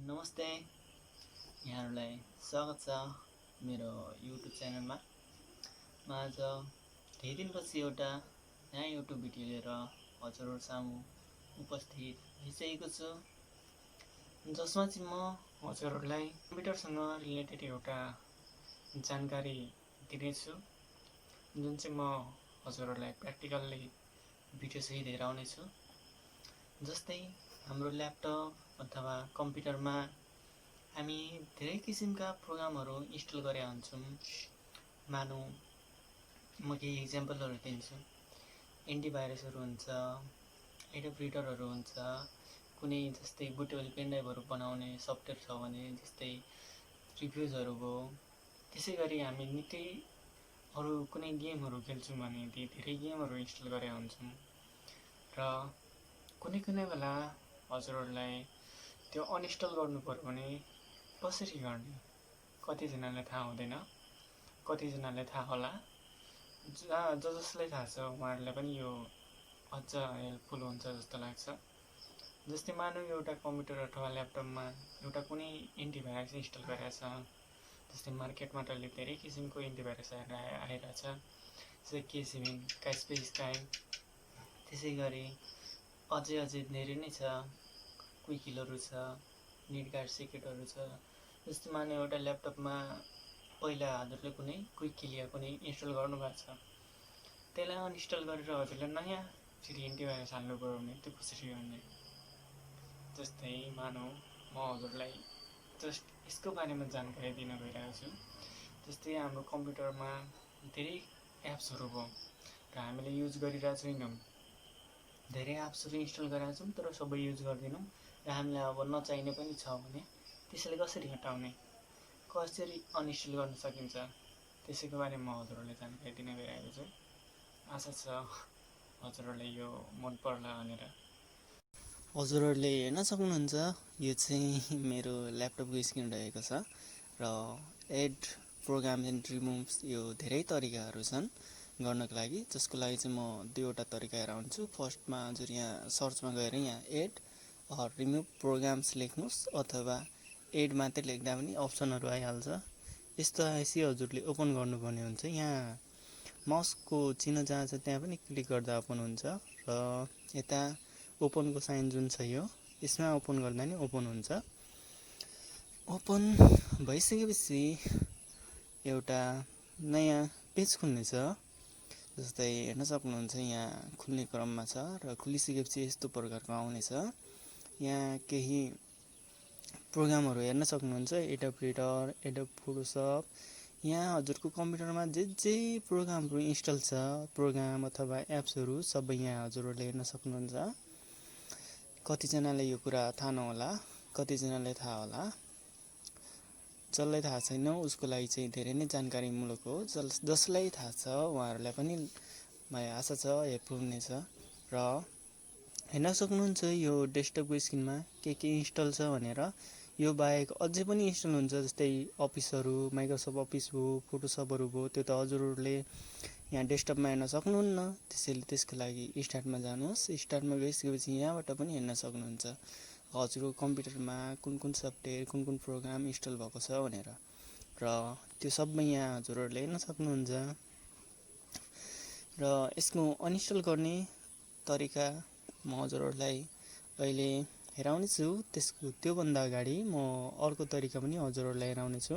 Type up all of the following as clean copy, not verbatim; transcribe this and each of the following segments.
नमस्ते, यहाँहरूलाई स्वागत छ मेरो युट्युब च्यानलमा। म आज धेरै दिनपछि एउटा नयाँ युट्युब भिडियो लिएर हजुरहरू सामु उपस्थित भइसकेको छु, जसमा चाहिँ म हजुरहरूलाई कम्प्युटरसँग रिलेटेड एउटा जानकारी दिनेछु, जुन चाहिँ म हजुरहरूलाई प्र्याक्टिकल्ली भिडियो सहित लिएर आउनेछु। जस्तै हाम्रो ल्यापटप अथवा कम्प्युटरमा हामी धेरै किसिमका प्रोग्रामहरू इन्स्टल गरेका हुन्छौँ। मानौँ म केही इक्जाम्पलहरू दिन्छु। एन्टिभाइरसहरू हुन्छ, एडोब रिडरहरू हुन्छ, कुनै जस्तै बुटेबल पेनड्राइभहरू बनाउने सफ्टवेयर छ भने जस्तै रिभ्युजहरू भयो। त्यसै गरी हामी निकै अरू कुनै गेमहरू खेल्छौँ भने धेरै गेमहरू इन्स्टल गरेका हुन्छौँ र कुनै बेला हजुरहरूलाई त्यो अनइन्स्टल गर्नुपर्यो भने कसरी गर्ने, कतिजनालाई थाहा हुँदैन, कतिजनालाई थाहा होला। जसलाई थाहा छ उहाँहरूलाई पनि यो अझ हेल्पफुल हुन्छ जस्तो लाग्छ। जस्तै मानौँ एउटा कम्प्युटर अथवा ल्यापटपमा एउटा कुनै एन्टिभाइरस इन्स्टल गरेको छ। जस्तै मार्केटमा अहिले धेरै किसिमको एन्टिभाइरस आइरहेछ, जस्तै K7, कास्पेस्काई, त्यसै गरी अझै धेरै नै छ, क्विकिलहरू छ, नेटगार्ड सिक्रेटहरू छ। जस्तै मानौँ एउटा ल्यापटपमा पहिला हजुरले कुनै क्विकिल या कुनै इन्स्टल गर्नुभएको छ, त्यसलाई अनइन्स्टल गरेर हजुरले नयाँ फेरि एन्टिभाइरस हाल्नु पऱ्यो भने त्यो कसरी गर्ने। जस्तै मानौँ म हजुरलाई जस्ट यसको बारेमा जानकारी दिन गइरहेको छु। जस्तै हाम्रो कम्प्युटरमा धेरै एप्सहरू भयो र हामीले युज गरिरहेको छैनौँ। धेरै एप्सहरू इन्स्टल गरेका छौँ तर सबै युज गर्दैनौँ र हामीलाई अब नचाहिने पनि छ भने त्यसैले कसरी हटाउने, कसरी अनइन्स्टल गर्न सकिन्छ, त्यसैको बारेमा म हजुरहरूलाई जानकारी दिन गइरहेको छु। आशा छ हजुरहरूले यो मन पर्ला भनेर। हजुरहरूले हेर्न सक्नुहुन्छ, यो चाहिँ मेरो ल्यापटपको स्क्रिन रहेको छ र एड प्रोग्राम एन्ड रिमुभ्स यो धेरै तरिकाहरू छन् गर्नको लागि, जसको लागि चाहिँ म दुईवटा तरिका हेराउँछु। फर्स्टमा हजुर यहाँ सर्चमा गएर यहाँ एड रिमुभ प्रोग्राम्स लेख्नुहोस्, अथवा एड मात्रै लेख्दा पनि अप्सनहरू आइहाल्छ। यस्तो आएपछि हजुरले ओपन गर्नुपर्ने हुन्छ। यहाँ माउसको चिन्ह जहाँ छ त्यहाँ पनि क्लिक गर्दा ओपन हुन्छ र यता ओपनको साइन जुन छ यसमा ओपन गर्दा नि ओपन हुन्छ। ओपन भइसकेपछि एउटा नयाँ पेज खुल्नेछ। जस्तै हेर्न सक्नुहुन्छ यहाँ खुल्ने क्रममा छ र खुलिसकेपछि यस्तो प्रकारको आउनेछ। यहाँ केही प्रोग्रामहरू हेर्न सक्नुहुन्छ, एडोब रिडर, एडोब फोटोसप। यहाँ हजुरको कम्प्युटरमा जे प्रोग्रामहरू इन्स्टल छ, प्रोग्राम अथवा एप्सहरू सबै यहाँ हजुरहरूले हेर्न सक्नुहुन्छ। कतिजनालाई यो कुरा थाहा नहोला, कतिजनालाई थाहा होला। जसलाई थाहा छैन उसको लागि चाहिँ धेरै नै जानकारीमूलक हो। जसलाई थाहा छ उहाँहरूलाई पनि मलाई आशा छ हेल्पफुल हुनेछ। र हेर्न सक्नुहुन्छ यो डेस्कटपको स्क्रिनमा के इन्स्टल छ भनेर। यो बाहेक अझै पनि इन्स्टल हुन्छ, जस्तै अफिसहरू, माइक्रोसफ्ट अफिस भयो, फोटोसपहरू भयो। त्यो त हजुरहरूले यहाँ डेस्कटपमा हेर्न सक्नुहुन्न, त्यसैले त्यसको लागि स्टार्टमा जानुहोस्। स्टार्टमा गइसकेपछि यहाँबाट पनि हेर्न सक्नुहुन्छ हजुरको कम्प्युटरमा कुन सफ्टवेयर, कुन प्रोग्राम इन्स्टल भएको छ भनेर, र त्यो सबै यहाँ हजुरहरूले हेर्न सक्नुहुन्छ। र यसको अनइन्स्टल गर्ने तरिका म हजुरहरूलाई अहिले हेराउनेछु। त्योभन्दा अगाडि म अर्को तरिका पनि हजुरहरूलाई हेराउनेछु।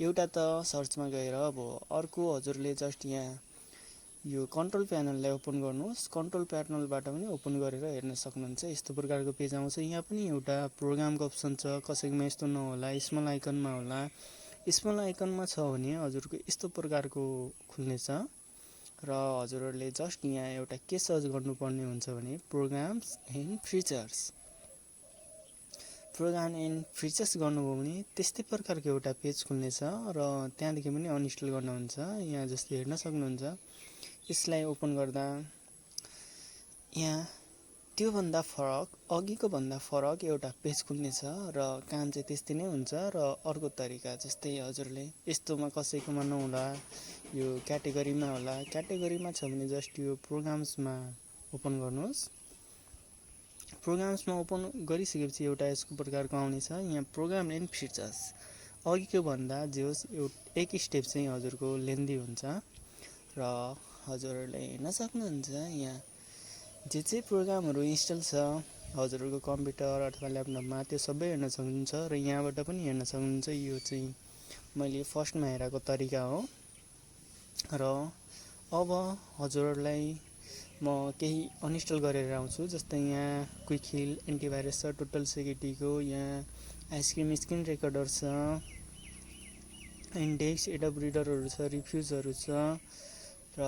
एउटा त सर्चमा गएर अब अर्को हजुरले जस्ट यहाँ यो कन्ट्रोल प्यानललाई ओपन गर्नुहोस्। कन्ट्रोल प्यानलबाट पनि ओपन गरेर हेर्न सक्नुहुन्छ। यस्तो प्रकारको पेज आउँछ। यहाँ पनि एउटा प्रोग्रामको अप्सन छ, कसैकोमा यस्तो नहोला, स्मल आइकनमा होला। स्मल आइकनमा छ भने हजुरको यस्तो प्रकारको खुल्नेछ र हजुरहरूले जस्ट यहाँ एउटा के सर्च गर्नुपर्ने हुन्छ भने programs and features. Program and features गर्नुभयो भने त्यस्तै प्रकारको एउटा पेज खुल्नेछ र त्यहाँदेखि पनि अनइन्स्टल गर्नुहुन्छ। यहाँ जस्तै हेर्न सक्नुहुन्छ, यसलाई ओपन गर्दा यहाँ त्योभन्दा फरक, अघिको भन्दा फरक एउटा पेज खुल्नेछ र काम चाहिँ त्यस्तै नै हुन्छ। र अर्को तरिका जस्तै हजुरले यस्तोमा कसैकोमा नहोला, यो क्याटेगोरीमा होला। क्याटेगोरीमा छ भने जस्ट यो प्रोग्राम्समा ओपन गर्नुहोस्। प्रोग्राम्समा ओपन गरिसकेपछि एउटा यसको प्रकारको आउनेछ। यहाँ प्रोग्राम एन्ड फिचर्स अघिको भन्दा जे होस् एक स्टेप चाहिँ हजुरको लेन्दी हुन्छ र हजुरहरूले हेर्न सक्नुहुन्छ यहाँ जे प्रोग्रामहरू इन्स्टल छ हजुरहरूको कम्प्युटर अथवा ल्यापटपमा त्यो सबै हेर्न सक्नुहुन्छ र यहाँबाट पनि हेर्न सक्नुहुन्छ। यो चाहिँ मैले फर्स्टमा हेरेको तरिका हो र अब हजुरहरूलाई म केही अनइन्स्टल गरेर आउँछु। जस्तै यहाँ क्विक हिल एन्टिभाइरस छ, टोटल सेक्युरिटीको, यहाँ आइसक्रिम स्क्रिन रेकर्डर छ, इन्डेक्स एडब रिडरहरू छ, रिफ्युजहरू छ र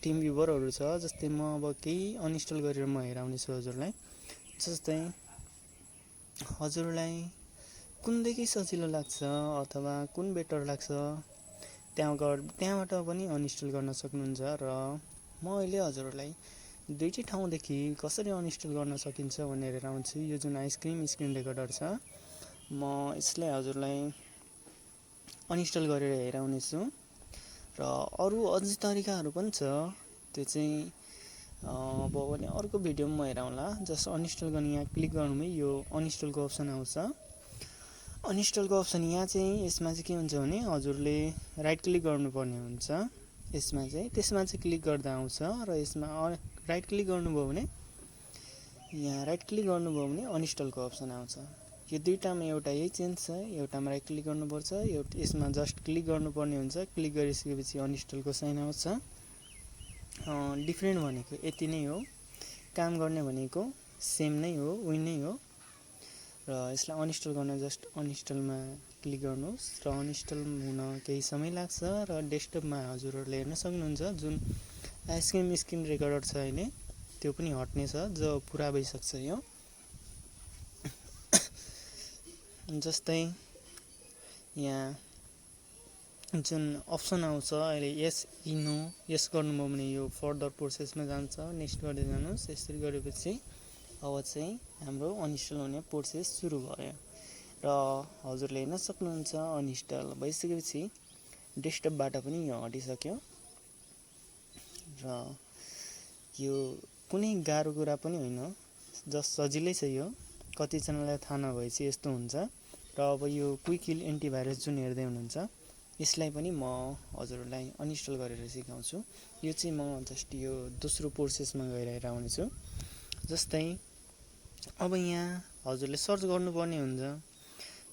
टिम भ्युवरहरू छ। जस्तै म अब केही अनइन्स्टल गरेर म हेराउनेछु हजुरलाई। जस्तै हजुरलाई कुनदेखि सजिलो लाग्छ अथवा कुन बेटर लाग्छ त्यहाँबाट पनि अनइन्स्टल गर्न सक्नुहुन्छ र म अहिले हजुरहरूलाई दुईटै ठाउँदेखि कसरी अनइन्स्टल गर्न सकिन्छ भनेर हेराउँछु। यो जुन आइसक्रिम स्क्रिन रेकर्डर छ म यसलाई हजुरलाई अनइन्स्टल गरेर हेराउनेछु र अरू अझै तरिकाहरू पनि छ। त्यो चाहिँ अब भने अर्को भिडियोमा म हेराउँला। जस्ट अनइन्स्टल गर्ने यहाँ क्लिक गर्नुमै यो अनइन्स्टलको अप्सन आउँछ। अनइन्स्टलको अप्सन यहाँ चाहिँ यसमा चाहिँ के हुन्छ भने हजुरले राइट क्लिक गर्नुपर्ने हुन्छ। त्यसमा चाहिँ क्लिक गर्दा आउँछ र यसमा राइट क्लिक गर्नुभयो भने अनइन्स्टलको अप्सन आउँछ। यो दुईटामा एउटा यही चेन्ज छ, एउटामा राइट क्लिक गर्नुपर्छ, यसमा जस्ट क्लिक गर्नुपर्ने हुन्छ। क्लिक गरिसकेपछि अनइन्स्टलको साइन आउँछ। डिफ्रेन्ट भनेको यति नै हो, काम गर्ने भनेको सेम नै हो, उही नै हो र यसलाई अनइन्स्टल गर्न जस्ट अनइन्स्टलमा क्लिक गर्नुहोस् र अनइन्स्टल हुन केही समय लाग्छ र डेस्कटपमा हजुरहरूले हेर्न सक्नुहुन्छ जुन आइसक्रिम स्क्रिन रेकर्डर छ अहिले त्यो पनि हट्नेछ जो पुरा भइसक्छ। यो जस्तै यहाँ जुन अप्सन आउँछ अहिले यस नो यस गर्नुभयो भने यो फर्दर प्रोसेसमा जान्छ। नेक्स्ट गर्दै जानुहोस्। यसरी गरेपछि अब चाहिँ हाम्रो अनइन्स्टल हुने प्रोसेस सुरु भयो र हजुरले हेर्न सक्नुहुन्छ अनइन्स्टल भइसकेपछि डेस्कटपबाट पनि यो हटिसक्यो र यो कुनै गाह्रो कुरा पनि होइन, जस्ट सजिलै छ। यो कतिजनालाई थाहा नभएपछि यस्तो हुन्छ र अब यो क्विक हिल एन्टिभाइरस जुन हेर्दै हुनुहुन्छ यसलाई पनि म हजुरहरूलाई अनइन्स्टल गरेर सिकाउँछु। यो चाहिँ म जस्ट यो दोस्रो प्रोसेसमा गएर हेराउनेछु। जस्तै अब यहाँ हजुरले सर्च गर्नुपर्ने हुन्छ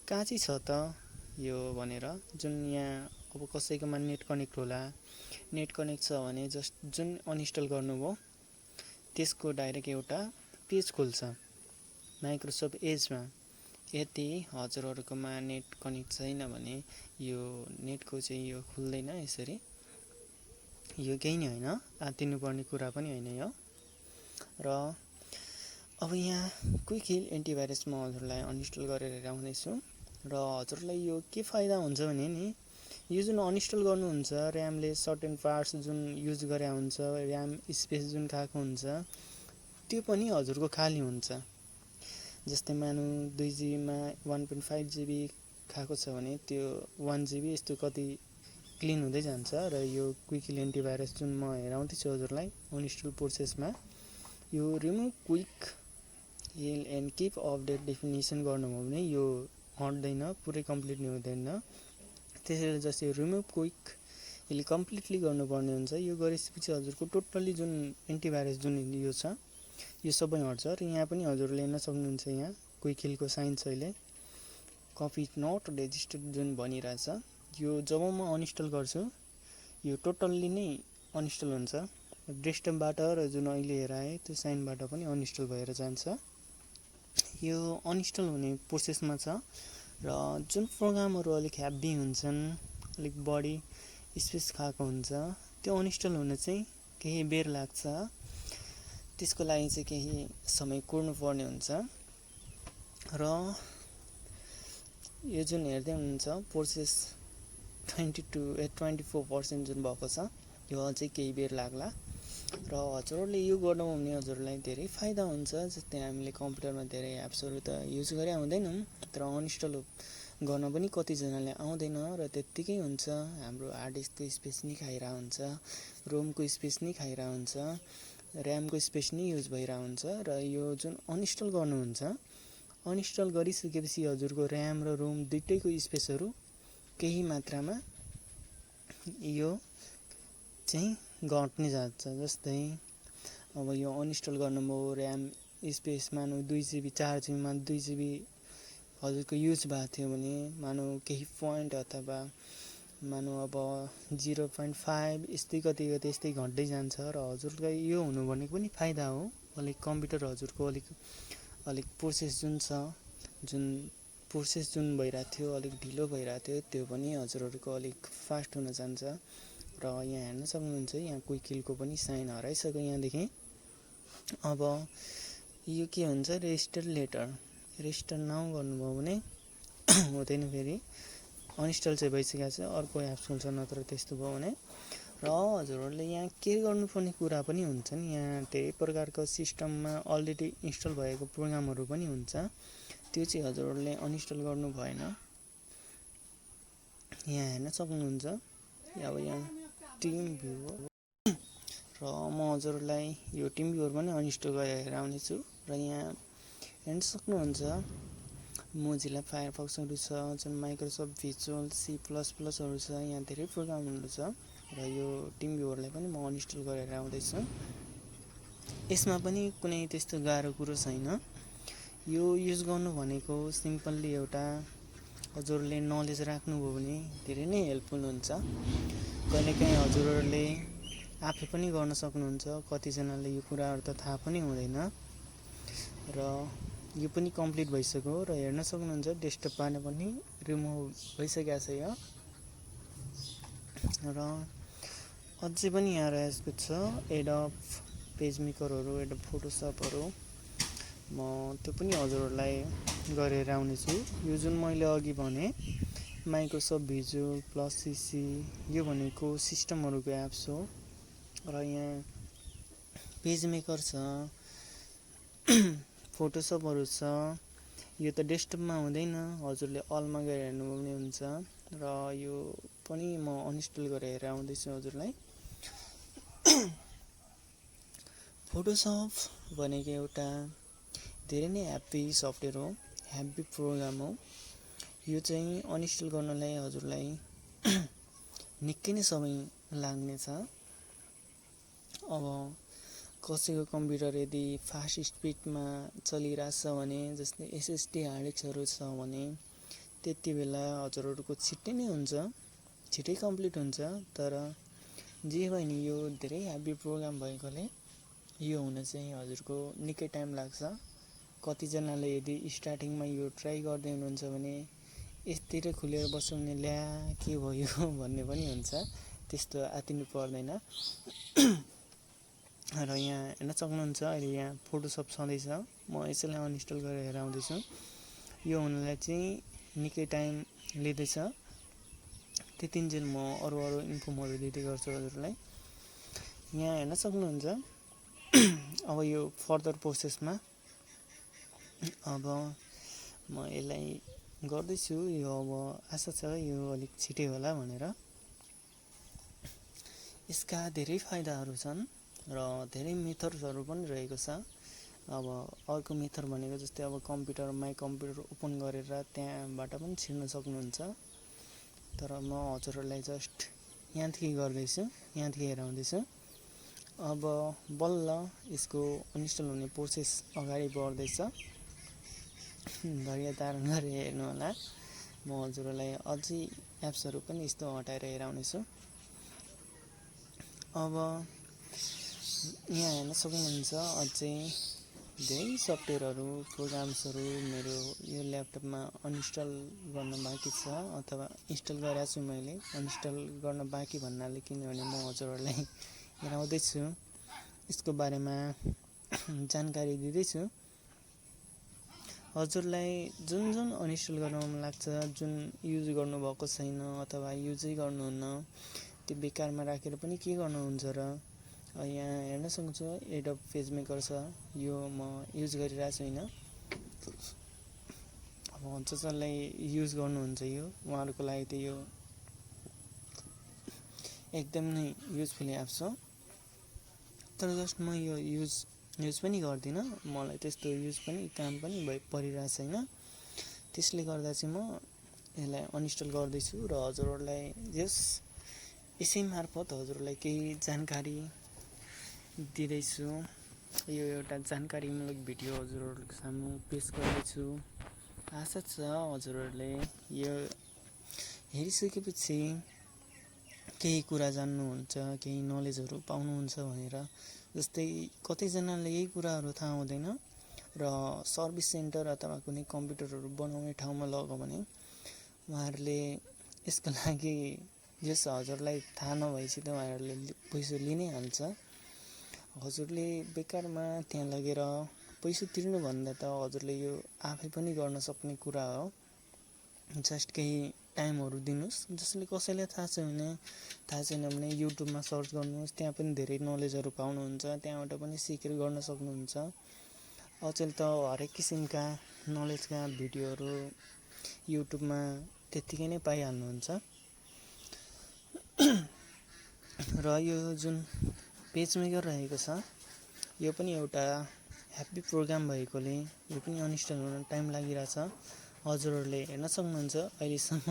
कहाँ चाहिँ छ त यो भनेर। जुन यहाँ अब कसैकोमा नेट कनेक्ट होला, नेट कनेक्ट छ भने जस्ट जुन अनइन्स्टल गर्नुभयो त्यसको डाइरेक्ट एउटा पेज खोल्छ माइक्रोसफ्ट एजमा। यदि हजुरहरूकोमा नेट कनेक्ट छैन भने यो नेटको चाहिँ यो खुल्दैन यसरी। यो केही नै होइन, आत्तिनुपर्ने कुरा पनि होइन यो। र अब यहाँ क्विक हिल एन्टिभाइरस म हजुरलाई अनइन्स्टल गरेर हेराउनेछु र हजुरलाई यो के फाइदा हुन्छ भने नि यो जुन अनइन्स्टल गर्नुहुन्छ ऱ्यामले सर्टेन पार्ट्स जुन युज गरे हुन्छ, ऱ्याम स्पेस जुन खाएको हुन्छ त्यो पनि हजुरको खाली हुन्छ। जस्तै मानु 2 जिबीमा 1.5 जिबी खाएको छ भने त्यो 1 जिबी यस्तो कति क्लिन हुँदै जान्छ। र यो क्विक हिल एन्टिभाइरस जुन म हेराउँदैछु हजुरलाई अनइन्स्टल प्रोसेसमा यो remove quick hill and keep update definition गर्नुभयो भने यो हट्दैन, पुरै कम्प्लिट नै हुँदैन। त्यसैले जस्तै रिमुभ क्विक हिल कम्प्लिटली गर्नुपर्ने हुन्छ। यो गरेपछि हजुरको टोटल्ली जुन एन्टिभाइरस जुन यो छ यो सबै हट्छ। र यहाँ पनि हजुरले हेर्न सक्नुहुन्छ यहाँ क्विक हिलको साइन छ अहिले कपी नट रेजिस्टर्ड जुन भनिरहेछ। यो जब म अनइन्स्टल गर्छु यो टोटल्ली नै अनइन्स्टल हुन्छ। डेस्कटपबाट र जुन अहिले हेराएँ त्यो साइनबाट पनि अनइन्स्टल भएर जान्छ। यो अनइन्स्टल हुने प्रोसेसमा छ र जुन प्रोग्रामहरू अलिक हेभी हुन्छन्, अलिक बढी स्पेस खाएको हुन्छ त्यो अनइन्स्टल हुन चाहिँ केही बेर लाग्छ। त्यसको लागि चाहिँ केही समय कुर्नुपर्ने हुन्छ। र यो जुन हेर्दै हुनुहुन्छ प्रोसेस 24% जुन भएको छ यो अझै केही बेर लाग्ला। र हजुरहरूले यो गर्नु भने हजुरलाई धेरै फाइदा हुन्छ। जस्तै हामीले कम्प्युटरमा धेरै एप्सहरू त युज गरे हुँदैनौँ तर अनइन्स्टल गर्न पनि कतिजनाले आउँदैन र त्यत्तिकै हुन्छ। हाम्रो हार्ड डिस्कको स्पेस नै खाइरहेको हुन्छ, रोमको स्पेस नै खाइरहेको हुन्छ। ऱ्यामको स्पेस नै युज भइरहेको हुन्छ र यो जुन अनइन्स्टल गर्नुहुन्छ अनइन्स्टल गरिसकेपछि हजुरको ऱ्याम र रोम दुइटैको स्पेसहरू केही मात्रामा यो चाहिँ घट्ने जान्छ। जस्तै अब यो अनइन्स्टल गर्नुभयो ऱ्याम स्पेस मानौ 2 GB 4 GB मा 2 GB हजुरको युज भएको थियो भने मानौ केही पोइन्ट अथवा मानौ अब 0.5 यस्तै कति यस्तै घट्दै जान्छ र हजुरलाई यो हुनु भनेको पनि फाइदा हो। अलिक कम्प्युटर हजुरको अलिक प्रोसेस जुन भइरहेको थियो अलिक ढिलो भइरहेको थियो त्यो पनि हजुरहरूको अलिक फास्ट हुन जान्छ। र यहाँ हेर्न सक्नुहुन्छ यहाँ क्विक पनि साइन हराइसक्यो यहाँदेखि। अब यो के हुन्छ रेजिस्टर नाउ गर्नुभयो भने हुँदैन, फेरि अनइन्स्टल चाहिँ भइसकेको छ अर्को एप्स खोल्छ नत्र त्यस्तो भयो भने। र हजुरहरूले यहाँ के गर्नुपर्ने कुरा पनि हुन्छ नि, यहाँ धेरै प्रकारको सिस्टममा अलरेडी इन्स्टल भएको प्रोग्रामहरू पनि हुन्छ, त्यो चाहिँ हजुरहरूले अनइन्स्टल गर्नु भएन। यहाँ हेर्न सक्नुहुन्छ अब यहाँ टिम भ्यू हो र म हजुरलाई यो टिम भ्यूहरु पनि अनइन्स्टल गरेर आउनेछु। र यहाँ हेर्न सक्नुहुन्छ मोजिला फायरफक्सहरू छ, जुन माइक्रोसफ्ट भिजुअल C++हरू छ, यहाँ धेरै प्रोग्रामहरू छ र यो टिम भ्यूहरुलाई पनि म अनइन्स्टल गरेर आउँदैछु। यसमा पनि कुनै त्यस्तो गाह्रो कुरो छैन, यो युज गर्नु भनेको सिम्पली एउटा हजुरले नलेज राख्नुभयो भने धेरै नै हेल्पफुल हुन्छ। कहिलेकाहीँ हजुरहरूले आफै पनि गर्न सक्नुहुन्छ, कतिजनाले यो कुराहरू त थाहा पनि हुँदैन। र यो पनि कम्प्लिट भइसक्यो र हेर्न सक्नुहुन्छ डेस्कटपबाट पनि रिमुभ भइसकेको छ यो। र अझै पनि यहाँ रहेको छ एडोब पेज मेकरहरू, एडोब फोटोसपहरू, म त्यो पनि हजुरहरूलाई गरेर आउनेछु। यो जुन मैले अघि भने माइक्रोसफ्ट भिजुअल प्लस सीसी यो भनेको सिस्टमहरूको एप्स हो। र यहाँ पेज मेकर छ, फोटोसपहरू छ, यो त डेस्कटपमा हुँदैन, हजुरले अलमा गएर हेर्नुभयो भने हुन्छ। र यो पनि म अनइन्स्टल गरेर आउँदैछु हजुरलाई। फोटोसप भनेको एउटा धेरै नै ह्याप्पी सफ्टवेयर हो, ह्याप्पी प्रोग्राम हो। यो चाहिँ अनइन्स्टल गर्नलाई हजुरलाई निकै नै समय लाग्नेछ। अब कसैको कम्प्युटर यदि फास्ट स्पिडमा चलिरहेछ भने, जस्तै एसएसडी हार्ड डिस्कहरू छ भने त्यति बेला हजुरहरूको छिट्टै नै हुन्छ, छिट्टै कम्प्लिट हुन्छ। तर जे भए नि यो धेरै ह्याप्पी प्रोग्राम भएकोले यो हुन चाहिँ हजुरको निकै टाइम लाग्छ। कतिजनाले यदि स्टार्टिङमा यो ट्राई गर्दै हुनुहुन्छ भने यस्तै खुलेर बस्यो भने ल्या के भयो भन्ने पनि हुन्छ, त्यस्तो आतिनु पर्दैन। र यहाँ हेर्न सक्नुहुन्छ अहिले यहाँ फोटोसप छँदैछ, म यसैलाई अनइन्स्टल गरेर आउँदैछु। यो हुनलाई चाहिँ निकै टाइम लिँदैछ, त्यतिन्जेल म अरू इन्फर्महरू दिँदै गर्छु हजुरलाई। यहाँ हेर्न सक्नुहुन्छ अब यो फर्दर प्रोसेसमा अब म यसलाई गर्दैछु। यो अब आशा छ यो अलिक छिटै होला भनेर। यसका धेरै फाइदाहरू छन् र धेरै मेथड्सहरू पनि रहेको छ। अब अर्को मेथड भनेको जस्तै अब माई कम्प्युटर ओपन गरेर त्यहाँबाट पनि छिर्न सक्नुहुन्छ। तर म हजुरहरूलाई जस्ट यहाँदेखि गर्दैछु, यहाँदेखि हेर आउँदैछु। अब बल्ल यसको अनइन्स्टल हुने प्रोसेस अगाडि बढ्दैछ, धैर्य धारण गरेर हेर्नु होला। म हजुरहरूलाई अझै एप्सहरू पनि यस्तो हटाएर हेराउनेछु। अब यहाँ हेर्न सक्नुहुन्छ अझै धेरै सफ्टवेयरहरू, प्रोग्राम्सहरू मेरो यो ल्यापटपमा अनइन्स्टल गर्न बाँकी छ, अथवा इन्स्टल गरेको छु मैले। अनइन्स्टल गर्न बाँकी भन्नाले किनभने म हजुरहरूलाई हेराउँदैछु, यसको बारेमा जानकारी दिँदैछु। हजुरलाई जुन अनइन्स्टल गर्न मन लाग्छ, जुन युज गर्नुभएको छैन अथवा युजै गर्नुहुन्न, त्यो बेकारमा राखेर पनि के गर्नुहुन्छ र। यहाँ हेर्न सक्नुहुन्छ एडोब पेज मेकर छ, यो म युज गरिरहेको छैन। अब जसलाई युज गर्नुहुन्छ यो उहाँहरूको लागि त यो एकदम नै युजफुल एप्स हो। तर जस्ट म यो युज पनि गर्दिनँ, मलाई त्यस्तो युज पनि काम पनि परिरहेको छैन। त्यसले गर्दा चाहिँ म यसलाई अनइन्स्टल गर्दैछु र हजुरहरूलाई यसै मार्फत हजुरहरूलाई केही जानकारी दिँदैछु। यो एउटा जानकारीमूलक भिडियो हजुरहरूको सामु पेश गर्दैछु। आशा छ हजुरहरूले यो हेरिसकेपछि केही कुरा जान्नुहुन्छ, केही नलेजहरू पाउनुहुन्छ भनेर। जस्तै कतिजनाले यही कुराहरू थाहा हुँदैन र सर्भिस सेन्टर अथवा कुनै कम्प्युटरहरू बनाउने ठाउँमा लग्यो भने उहाँहरूले यसको लागि हजुरलाई थाहा नभएपछि त उहाँहरूले पैसा लिइ नै हाल्छ। हजुरले बेकारमा त्यहाँ लगेर पैसा तिर्नुभन्दा त हजुरले यो आफै पनि गर्न सक्ने कुरा हो। जस्ट केही टाइमहरू दिनुहोस्। जसले कसैलाई थाहा छैन भने युट्युबमा सर्च गर्नुहोस्, त्यहाँ पनि धेरै नलेजहरू पाउनुहुन्छ, त्यहाँबाट पनि सिकेर गर्न सक्नुहुन्छ। अचेल त हरेक किसिमका नलेजका भिडियोहरू युट्युबमा त्यत्तिकै नै पाइहाल्नुहुन्छ। र यो जुन पेजमेकर रहेको छ यो पनि एउटा ह्याप्पी प्रोग्राम भएकोले यो पनि अनइन्स्टल हुन टाइम लागिरहेछ। हजुरहरूले हेर्न सक्नुहुन्छ अहिलेसम्म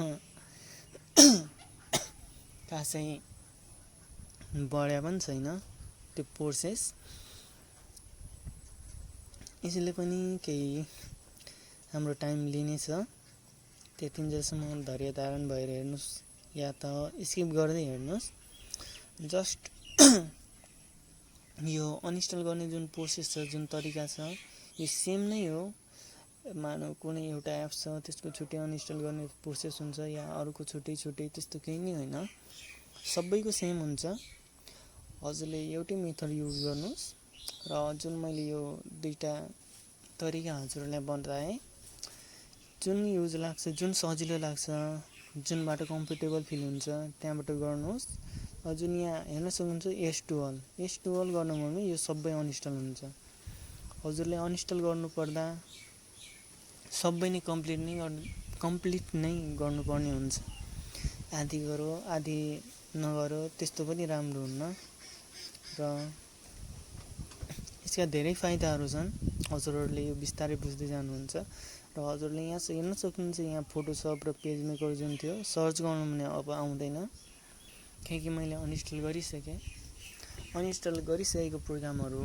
खासै बढ्या पनि छैन त्यो प्रोसेस। यसले पनि केही हाम्रो टाइम लिनेछ। त्यतिन्जेलसम्म धैर्य धारण भएर हेर्नुहोस् या त स्किप गर्दै हेर्नुहोस्। जस्ट यो अनइन्स्टल गर्ने जुन प्रोसेस छ, जुन तरिका छ, यो सेम नै हो। मानौ कुनै एउटा एप्स छ, त्यसको छुट्टै अनइन्स्टल गर्ने प्रोसेस हुन्छ या अरूको छुट्टै त्यस्तो केही नै होइन, सबैको सेम हुन्छ। हजुरले एउटै मेथड युज गर्नुहोस् र जुन मैले यो दुईटा तरिका हजुरलाई बताएँ, जुन युज लाग्छ, जुन सजिलो लाग्छ, जुनबाट कम्फर्टेबल फिल हुन्छ त्यहाँबाट गर्नुहोस्। जुन यहाँ हेर्न सक्नुहुन्छ एस टु अल गर्नुभयो भने यो सबै अनइन्स्टल हुन्छ। हजुरले अनइन्स्टल गर्नुपर्दा सबै नै कम्प्लिट नै गर्नुपर्ने हुन्छ। आधी गरो आधी नगरो त्यस्तो पनि राम्रो हुन्न र यसका धेरै फाइदाहरू छन्। हजुरहरूले यो बिस्तारै बुझ्दै जानुहुन्छ र हजुरले यहाँ हेर्न सक्नुहुन्छ, यहाँ फोटोसप र पेजमेकर जुन थियो सर्च गर्नु भने अब आउँदैन, किनकि मैले अनइन्स्टल गरिसकेँ। अनइन्स्टल गरिसकेको प्रोग्रामहरू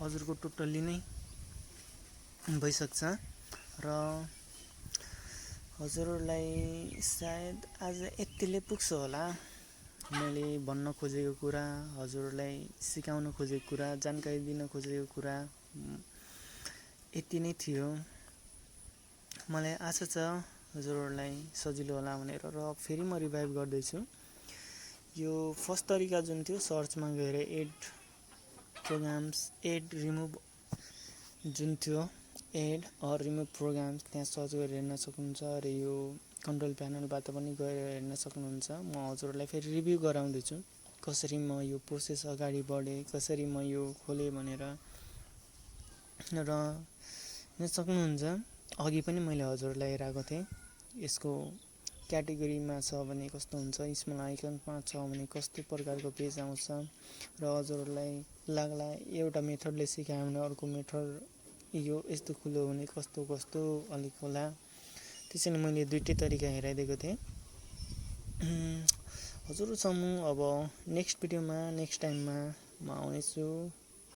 हजुरको टोटल्ली नै भइसक्छ र हजुरहरूलाई सायद आज यतिले पुग्छ होला। मैले भन्न खोजेको कुरा, हजुरहरूलाई सिकाउन खोजेको कुरा, जानकारी दिन खोजेको कुरा यति नै थियो। मलाई आशा छ हजुरहरूलाई सजिलो होला भनेर र फेरि म रिभाइभ गर्दैछु। यो फर्स्ट तरिका जुन थियो सर्चमा गएर एड रिमुभ जुन थियो एड अर रिमुभ प्रोग्राम्स, त्यहाँ सर्च गरेर हेर्न सक्नुहुन्छ र यो कन्ट्रोल प्यानलबाट पनि गएर हेर्न सक्नुहुन्छ। म हजुरहरूलाई फेरि रिभ्यू गराउँदैछु कसरी म यो प्रोसेस अगाडि बढेँ, कसरी म यो खोलेँ भनेर। र हेर्न सक्नुहुन्छ अघि पनि मैले हजुरहरूलाई हेराएको थिएँ, यसको क्याटेगोरीमा छ भने कस्तो हुन्छ, स्मल आइकनमा छ भने कस्तो प्रकारको पेज आउँछ र हजुरहरूलाई लाग्ला एउटा मेथडले सिकायो भने अर्को मेथड यो यस्तो खुल्यो भने कस्तो अलिक होला। त्यसैले मैले दुईटै तरिका हेराइदिएको थिएँ। हजुरसम्म अब नेक्स्ट भिडियोमा नेक्स्ट टाइममा म आउनेछु।